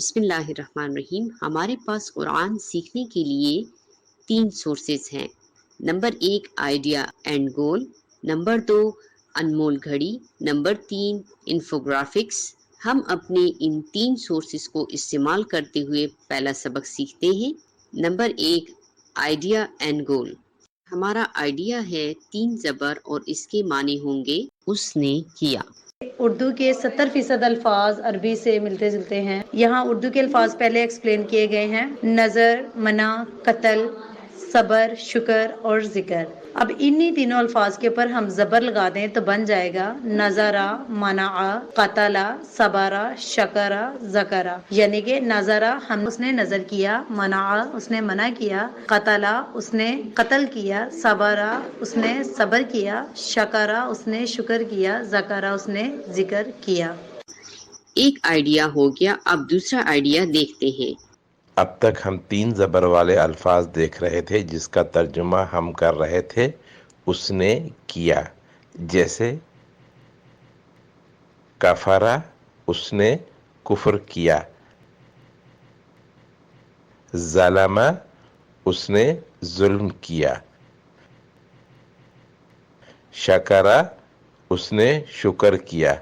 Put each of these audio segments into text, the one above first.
بسم اللہ الرحمن الرحیم۔ ہمارے پاس قرآن سیکھنے کے لیے 3 سورسز ہیں۔ Number 1 idea and goal, number 2 انمول گھڑی، نمبر 3 انفوگرافکس۔ ہم اپنے ان 3 سورسز کو استعمال کرتے ہوئے پہلا سبق سیکھتے ہیں۔ نمبر 1 آئیڈیا اینڈ گول۔ ہمارا آئیڈیا ہے 3 زبر اور اس کے معنی ہوں گے اس نے کیا۔ اردو کے 70% الفاظ عربی سے ملتے جلتے ہیں۔ یہاں اردو کے الفاظ پہلے ایکسپلین کیے گئے ہیں: نظر، منع، قتل، صبر، شکر اور ذکر۔ اب انہی تینوں الفاظ کے اوپر ہم زبر لگا دیں تو بن جائے گا نظرا، منع، قتلا، صبرا، شکرا، ذکرا۔ یعنی کہ نظرا اس نے نظر کیا، منع اس نے منع کیا، قتلا اس نے قتل کیا، صبرا اس نے صبر کیا، شکرا اس نے شکر کیا، ذکرا اس نے ذکر کیا۔ ایک آئیڈیا ہو گیا، اب دوسرا آئیڈیا دیکھتے ہیں۔ اب تک ہم 3 زبر والے الفاظ دیکھ رہے تھے جس کا ترجمہ ہم کر رہے تھے اس نے کیا۔ جیسے کفرا اس نے کفر کیا، ظلم اس نے ظلم کیا، شکرا اس نے شکر کیا۔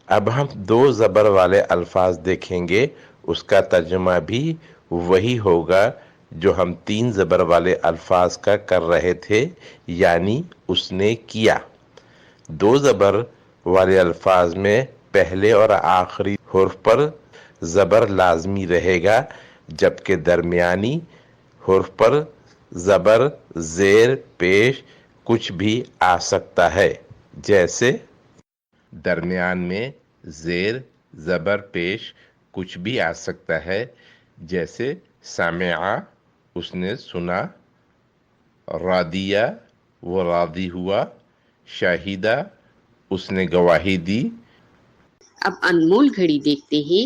اب ہم 2 زبر والے الفاظ دیکھیں گے، اس کا ترجمہ بھی وہی ہوگا جو ہم 3 زبر والے الفاظ کا کر رہے تھے، یعنی اس نے کیا۔ 2 زبر والے الفاظ میں پہلے اور آخری حرف پر زبر لازمی رہے گا، جبکہ درمیانی حرف پر زبر زیر پیش کچھ بھی آ سکتا ہے۔ جیسے درمیان میں زیر زبر پیش کچھ بھی آ سکتا ہے، جیسے سمعا اس نے سنا، راضیہ وہ راضی ہوا، شاہدہ اس نے گواہی دی۔ اب انمول گھڑی دیکھتے ہیں۔